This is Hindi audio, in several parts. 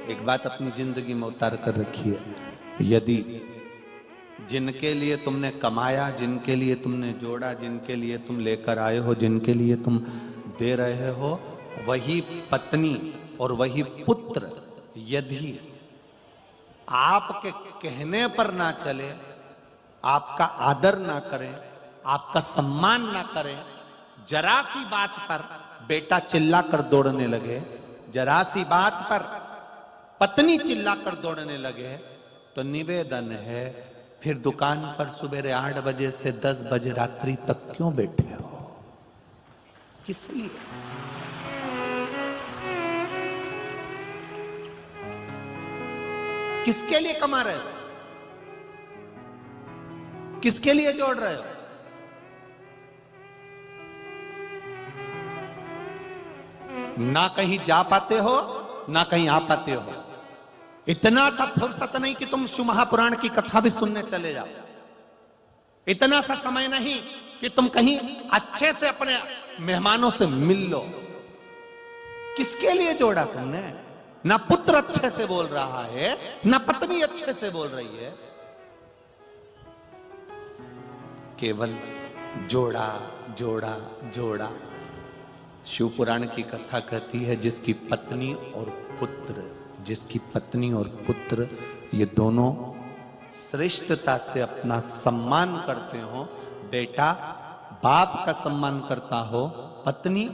एक बात अपनी जिंदगी में उतार कर रखिए, यदि जिनके लिए तुमने कमाया, जिनके लिए तुमने जोड़ा, जिनके लिए तुम लेकर आए हो, जिनके लिए तुम दे रहे हो, वही पत्नी और वही पुत्र यदि आपके कहने पर ना चले, आपका आदर ना करें, आपका सम्मान ना करें, जरा सी बात पर बेटा चिल्लाकर दौड़ने लगे, जरा सी बात पर पत्नी चिल्लाकर दौड़ने लगे, तो निवेदन है फिर दुकान पर सुबह 8 बजे से 10 बजे रात्रि तक क्यों बैठे हो? किस लिए? किसके लिए कमा रहे हो? किसके लिए जोड़ रहे हो? ना कहीं जा पाते हो, ना कहीं आ पाते हो। इतना सा फुर्सत नहीं कि तुम शिव महापुराण की कथा भी सुनने चले जाओ। इतना सा समय नहीं कि तुम कहीं अच्छे से अपने मेहमानों से मिल लो। किसके लिए जोड़ा तुमने? ना पुत्र अच्छे से बोल रहा है, ना पत्नी अच्छे से बोल रही है, केवल जोड़ा जोड़ा जोड़ा। शिव पुराण की कथा कहती है जिसकी पत्नी और पुत्र, जिसकी पत्नी और पुत्र ये दोनों श्रेष्ठता से अपना सम्मान करते हो, बेटा बाप का सम्मान करता हो, पत्नी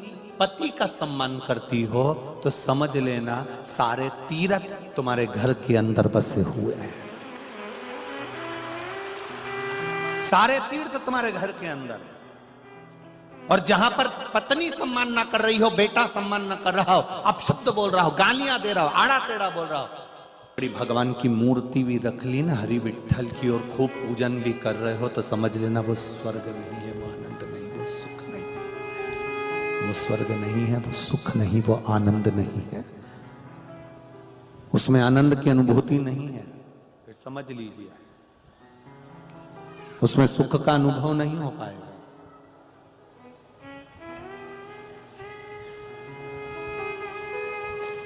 पति का सम्मान करती हो, तो समझ लेना सारे तीर्थ तुम्हारे घर के अंदर बसे हुए हैं। सारे तीर्थ तुम्हारे घर के अंदर। और जहां पर पत्नी सम्मान ना कर रही हो, बेटा सम्मान ना कर रहा हो, अपशब्द बोल रहा हो, गालियां दे रहा हो, आड़ा टेढ़ा बोल रहा हो, बड़ी भगवान की मूर्ति भी रख ली ना हरि विठ्ठल की और खूब पूजन भी कर रहे हो, तो समझ लेना वो स्वर्ग नहीं है, वो आनंद नहीं, वो सुख नहीं है। वो स्वर्ग नहीं है, वो सुख नहीं, वो आनंद नहीं है, उसमें आनंद की अनुभूति नहीं है। फिर समझ लीजिए उसमें सुख का अनुभव नहीं हो पाएगा।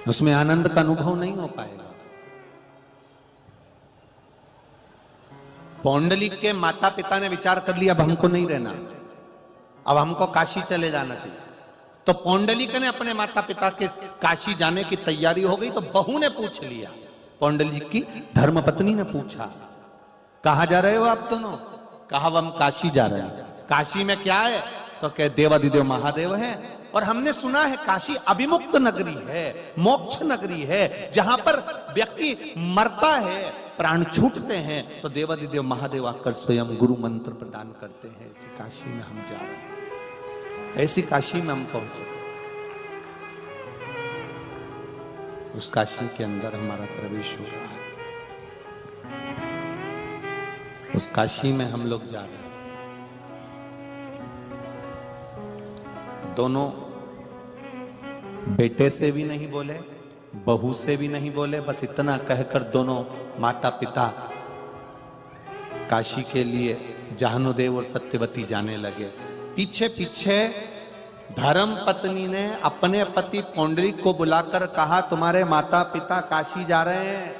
उसमें आनंद का अनुभव नहीं हो पाएगा। पौंडलिक के माता पिता ने विचार कर लिया अब हमको नहीं रहना, अब हमको काशी चले जाना चाहिए। तो पौंडलिक ने अपने माता पिता के काशी जाने की तैयारी हो गई, तो बहू ने पूछ लिया, पौंडलिक की धर्मपत्नी ने पूछा, कहां जा रहे हो आप दोनों? कहा हम काशी जा रहे हैं। काशी में क्या है? तो कहे देवाधिदेव महादेव है, और हमने सुना है काशी अभिमुक्त नगरी है, मोक्ष नगरी है, जहां पर व्यक्ति मरता है, प्राण छूटते हैं, तो देवाधिदेव महादेव आकर स्वयं गुरु मंत्र प्रदान करते हैं। ऐसी काशी में हम जा रहे हैं, ऐसी काशी में हम पहुंचे। उस काशी के अंदर हमारा प्रवेश हो रहा है, उस काशी में हम लोग जा रहे हैं। दोनों बेटे से भी नहीं बोले, बहू से भी नहीं बोले, बस इतना कहकर दोनों माता पिता काशी के लिए जाहनुदेव और सत्यवती जाने लगे। पीछे पीछे धर्म पत्नी ने अपने पति पौंडरिक को बुलाकर कहा, तुम्हारे माता पिता काशी जा रहे हैं।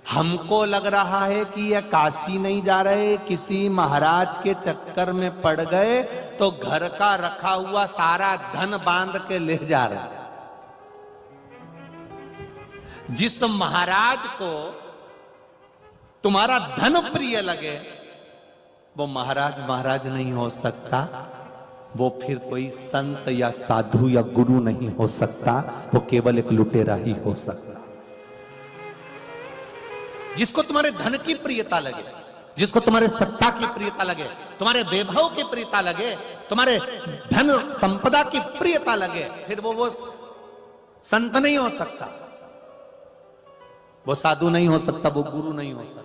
हमको लग रहा है कि यह काशी नहीं जा रहे, किसी महाराज के चक्कर में पड़ गए, तो घर का रखा हुआ सारा धन बांध के ले जा रहे। जिस महाराज को तुम्हारा धन प्रिय लगे, वो महाराज महाराज नहीं हो सकता, वो फिर कोई संत या साधु या गुरु नहीं हो सकता, वो केवल एक लुटेरा ही हो सकता। जिसको तुम्हारे धन की प्रियता लगे, जिसको तुम्हारे सत्ता की प्रियता लगे, तुम्हारे वैभव की प्रियता लगे, तुम्हारे धन संपदा की प्रियता लगे, फिर वो संत नहीं हो सकता, वो साधु नहीं हो सकता, वो गुरु नहीं हो सकता,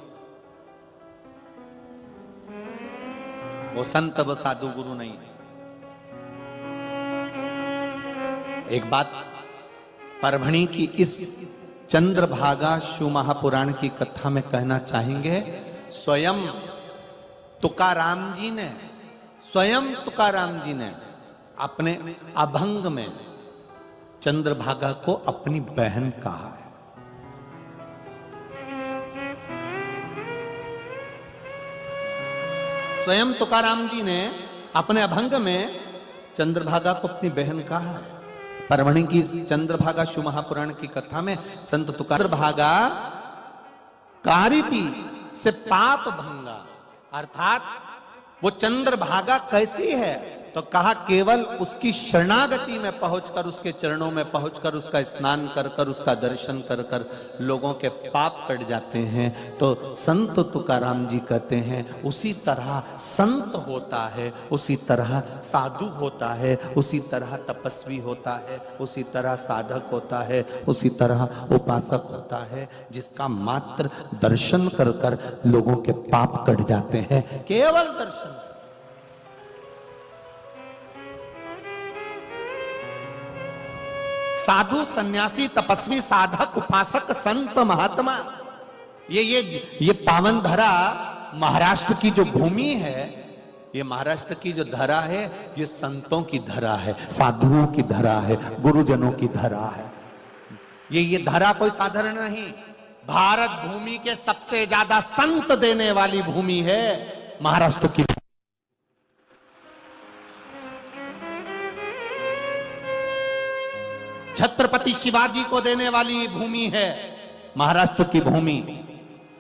वो संत वो साधु गुरु नहीं है। एक बात परभणी की इस चंद्रभागा शिव महापुराण की कथा में कहना चाहेंगे। स्वयं तुकाराम जी ने अपने अभंग में चंद्रभागा को अपनी बहन कहा है। स्वयं तुकाराम जी ने अपने अभंग में चंद्रभागा को अपनी बहन कहा है। परवणी की चंद्रभागा शिव महापुराण की कथा में संत तुकार चंद्रभागा कारिति से पाप भंगा, अर्थात वो चंद्रभागा कैसी है तो कहा केवल उसकी शरणागति में पहुंचकर, उसके चरणों में पहुंचकर, उसका स्नान कर कर, उसका दर्शन कर कर लोगों के पाप कट जाते हैं। तो संत तुकाराम जी कहते हैं उसी तरह संत होता है, उसी तरह साधु होता है, उसी तरह तपस्वी होता है, उसी तरह साधक होता है, उसी तरह उपासक होता है, जिसका मात्र दर्शन कर कर लोगों के पाप कट जाते हैं। केवल दर्शन। साधु, सन्यासी, तपस्वी, साधक, उपासक, संत, महात्मा, ये पावन धरा महाराष्ट्र की जो भूमि है, ये महाराष्ट्र की जो धरा है, ये संतों की धरा है, साधुओं की धरा है, गुरुजनों की धरा है। ये धरा कोई साधारण नहीं। भारत भूमि के सबसे ज्यादा संत देने वाली भूमि है महाराष्ट्र की। छत्रपति शिवाजी को देने वाली भूमि है महाराष्ट्र की भूमि।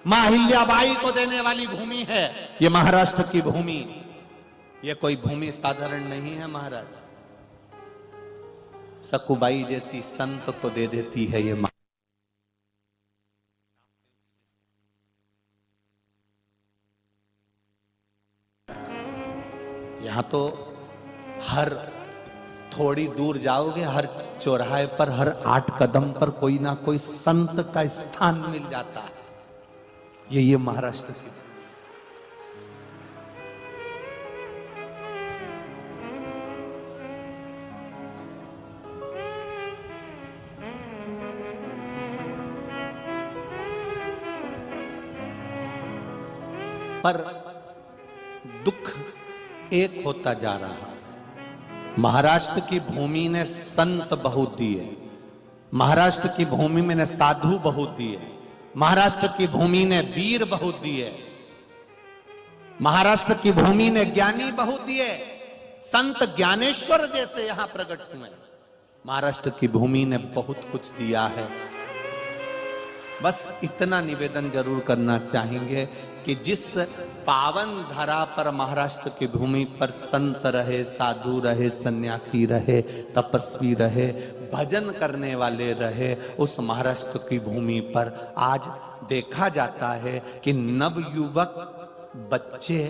मां अहिल्याबाई को देने वाली भूमि है ये महाराष्ट्र की भूमि। ये कोई भूमि साधारण नहीं है महाराज। सकुबाई जैसी संत को दे देती है ये। यहां तो हर थोड़ी दूर जाओगे, हर चौराहे पर, हर 8 कदम पर कोई ना कोई संत का स्थान मिल जाता है। ये महाराष्ट्र की। पर दुख एक होता जा रहा है। महाराष्ट्र की भूमि ने संत बहुत दिए, महाराष्ट्र की भूमि में ने साधु बहुत दिए, महाराष्ट्र की भूमि ने वीर बहुत दिए, महाराष्ट्र की भूमि ने ज्ञानी बहुत दिए। संत ज्ञानेश्वर जैसे यहां प्रकट हुए। महाराष्ट्र की भूमि ने बहुत कुछ दिया है। बस इतना निवेदन जरूर करना चाहेंगे कि जिस पावन धरा पर महाराष्ट्र की भूमि पर संत रहे, साधु रहे, सन्यासी रहे, तपस्वी रहे, भजन करने वाले रहे, उस महाराष्ट्र की भूमि पर आज देखा जाता है कि नवयुवक बच्चे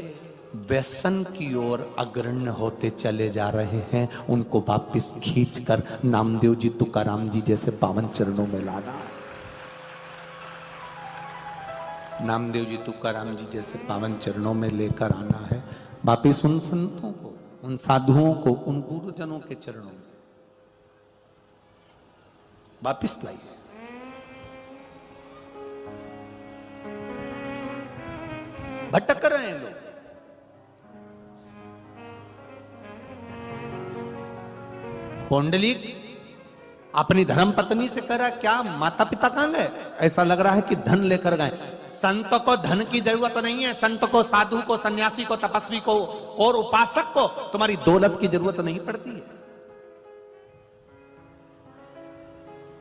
व्यसन की ओर अग्रण्य होते चले जा रहे हैं। उनको वापिस खींचकर नामदेव जी, तुकाराम जी जैसे पावन चरणों में लाना है। नामदेव जी, तुकाराम जी जैसे पावन चरणों में लेकर आना है। वापिस उन संतों को, उन साधुओं को, उन गुरुजनों के चरणों में वापिस लाइए। भटक रहे हैं लोग। पुंडलीक अपनी धर्म पत्नी से कह रहा, क्या माता पिता कहां गए? ऐसा लग रहा है कि धन लेकर गए। संत को धन की जरूरत नहीं है। संत को, साधु को, सन्यासी को, तपस्वी को और उपासक को तुम्हारी दौलत की जरूरत नहीं पड़ती है।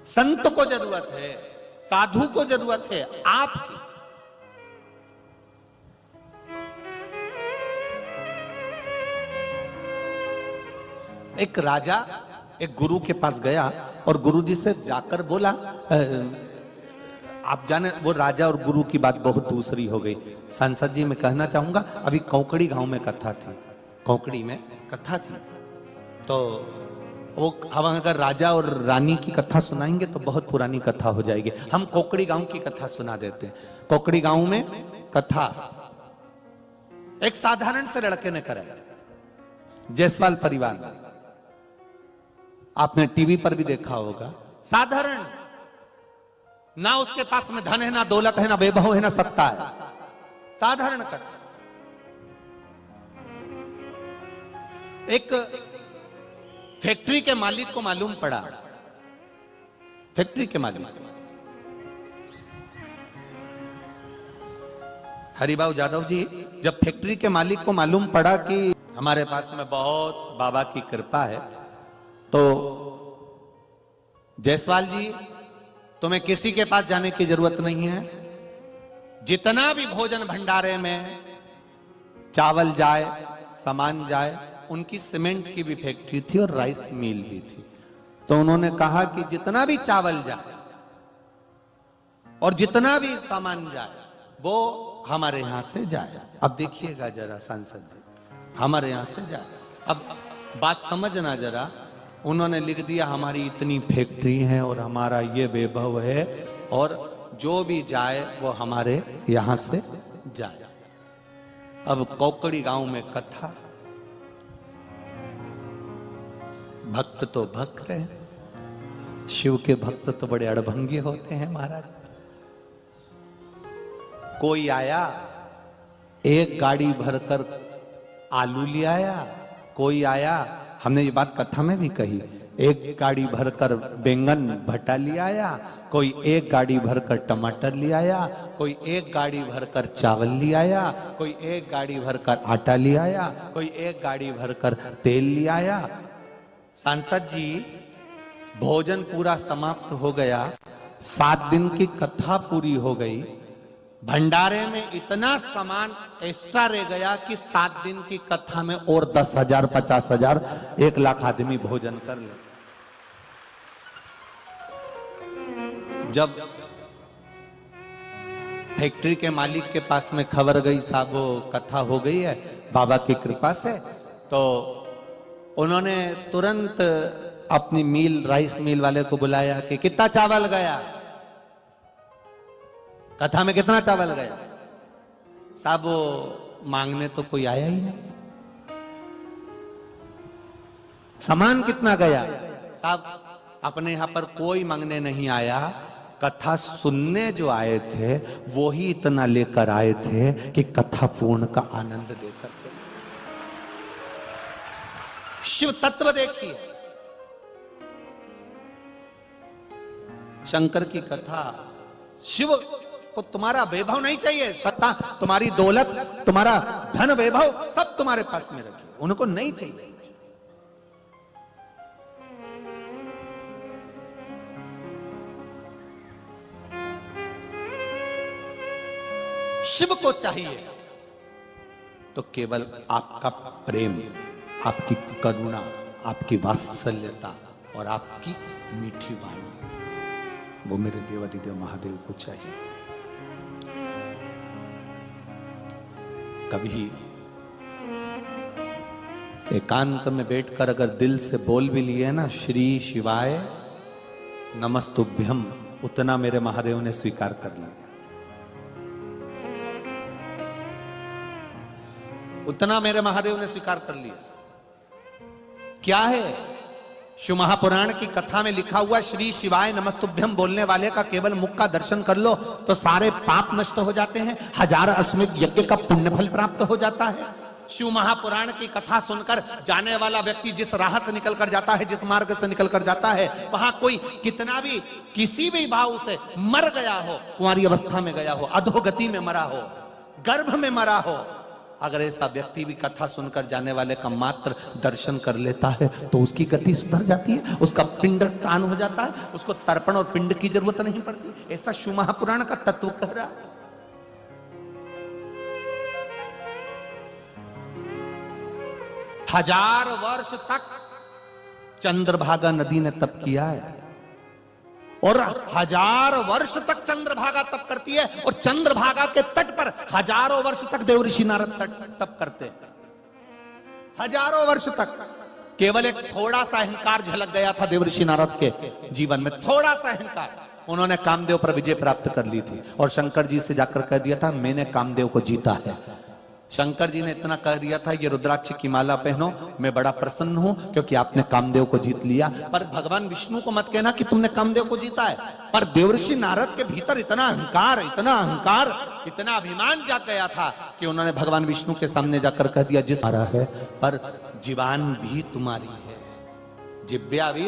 संत को जरूरत है, साधु को जरूरत है आपकी। एक राजा एक गुरु के पास गया और गुरुजी से जाकर बोला, आप जाने वो राजा और गुरु की बात बहुत दूसरी हो गई। सांसद जी मैं कहना चाहूंगा, अभी कौकड़ी गांव में कथा थी, कौकड़ी में कथा थी, तो वो हम अगर राजा और रानी की कथा सुनाएंगे तो बहुत पुरानी कथा हो जाएगी। हम कौकड़ी गांव की कथा सुना देते हैं। कौकड़ी गांव में कथा एक साधारण से लड़के ने करा, जायसवाल परिवार, आपने टीवी पर भी देखा होगा। साधारण, ना उसके पास में धन है, ना दौलत है, ना वैभव है, ना सत्ता है। साधारण कथा। एक फैक्ट्री के मालिक को मालूम पड़ा फैक्ट्री के मालिक। हरिभाऊ जादव जी, जब फैक्ट्री के मालिक को मालूम पड़ा कि हमारे पास में बहुत बाबा की कृपा है, तो जायसवाल जी तुम्हें किसी के पास जाने की जरूरत नहीं है, जितना भी भोजन भंडारे में चावल जाए, सामान जाए, उनकी सीमेंट की भी फैक्ट्री थी और राइस मिल भी थी, तो उन्होंने कहा कि जितना भी चावल जाए और जितना भी सामान जाए वो हमारे यहां से जाए। अब देखिएगा जरा सांसद जी, हमारे यहां से जाए। अब बात समझना जरा, उन्होंने लिख दिया हमारी इतनी फैक्ट्री है और हमारा ये वैभव है और जो भी जाए वो हमारे यहां से जाए। अब कोकड़ी गांव में कथा, भक्त तो भक्त है, शिव के भक्त तो बड़े अड़भंगी होते हैं महाराज। कोई आया, एक गाड़ी भरकर आलू ले आया, कोई आया, हमने ये बात कथा में भी कही, एक गाड़ी भरकर बैंगन भट्टा ले आया, कोई एक गाड़ी भरकर टमाटर ले आया, कोई एक गाड़ी भरकर चावल ले आया, कोई एक गाड़ी भरकर आटा ले आया, कोई एक गाड़ी भरकर तेल ले आया। सांसद जी, भोजन पूरा समाप्त हो गया, 7 दिन की कथा पूरी हो गई, भंडारे में इतना सामान एक्स्ट्रा रह गया कि 7 दिन की कथा में और 10,000, 50,000, 1 लाख आदमी भोजन कर ले। जब फैक्ट्री के मालिक के पास में खबर गई, साहब वो कथा हो गई है बाबा की कृपा से, तो उन्होंने तुरंत अपनी मिल, राइस मिल वाले को बुलाया कि कितना चावल गया, कथा में कितना चावल गया। साहब वो मांगने तो कोई आया ही नहीं। सामान कितना गया, साहब अपने यहां पर कोई मांगने नहीं आया, कथा सुनने जो आए थे वो ही इतना लेकर आए थे कि कथा पूर्ण का आनंद देकर चले। शिव तत्व देखिए, शंकर की कथा, शिव को तुम्हारा वैभव नहीं चाहिए, सत्ता, तुम्हारी दौलत, तुम्हारा धन वैभव सब तुम्हारे पास में रखिए, उनको नहीं चाहिए। शिव को चाहिए तो केवल आपका प्रेम, आपकी करुणा, आपकी वात्सल्यता और आपकी मीठी वाणी, वो मेरे देवाधिदेव महादेव को चाहिए। कभी एकांत में बैठकर अगर दिल से बोल भी लिए ना, श्री शिवाय नमस्तुभ्यम, उतना मेरे महादेव ने स्वीकार कर लिया, उतना मेरे महादेव ने स्वीकार कर लिया। क्या है? शिव महापुराण की कथा में लिखा हुआ, श्री शिवाय नमस्तुभ्यम बोलने वाले का केवल मुख का दर्शन कर लो तो सारे पाप नष्ट हो जाते हैं, 1000 अश्वमेध यज्ञ का पुण्य फल प्राप्त हो जाता है। शिव महापुराण की कथा सुनकर जाने वाला व्यक्ति जिस राह से निकल कर जाता है, जिस मार्ग से निकल कर जाता है, वहां कोई कितना भी किसी भी भाव से मर गया हो, कुंवारी अवस्था में गया हो, अधोगति में मरा हो, गर्भ में मरा हो, अगर ऐसा व्यक्ति भी कथा सुनकर जाने वाले का मात्र दर्शन कर लेता है तो उसकी गति सुधर जाती है, उसका पिंड कान हो जाता है, उसको तर्पण और पिंड की जरूरत नहीं पड़ती। ऐसा शिव महापुराण का तत्व कह रहा है। 1000 वर्ष तक चंद्रभागा नदी ने तप किया है और 1000 वर्ष तक चंद्रभागा तप करती है, और चंद्रभागा के तट पर हजारों वर्ष तक देवऋषि नारद तप करते हैं। 1000 वर्ष तक। केवल एक थोड़ा सा अहंकार झलक गया था देवऋषि नारद के जीवन में, थोड़ा सा अहंकार, उन्होंने कामदेव पर विजय प्राप्त कर ली थी और शंकर जी से जाकर कह दिया था मैंने कामदेव को जीता है। शंकर जी ने इतना कह दिया था, ये रुद्राक्ष की माला पहनो, मैं बड़ा प्रसन्न हूं क्योंकि आपने कामदेव को जीत लिया। पर भगवान विष्णु को मत कहना कि तुमने कामदेव को जीता है। पर देवऋषि नारद के भीतर इतना अहंकार, इतना अभिमान जाग गया था कि उन्होंने भगवान विष्णु के सामने जाकर कह दिया, जिस आ रहा है पर जीवान भी तुम्हारी है, जिव्या भी